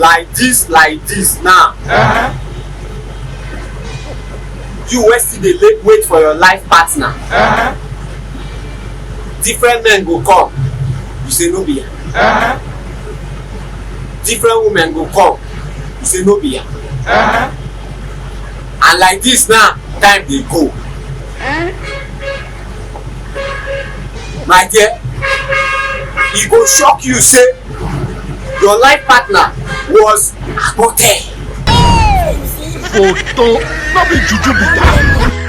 like this now. You wey still dey wait for your life partner. Different men go come, you say no be am. Different women go come, you say no be am. And like this now, time dey go. My dear, e go shock you say your life partner was aborted. Photo, no be juju be that.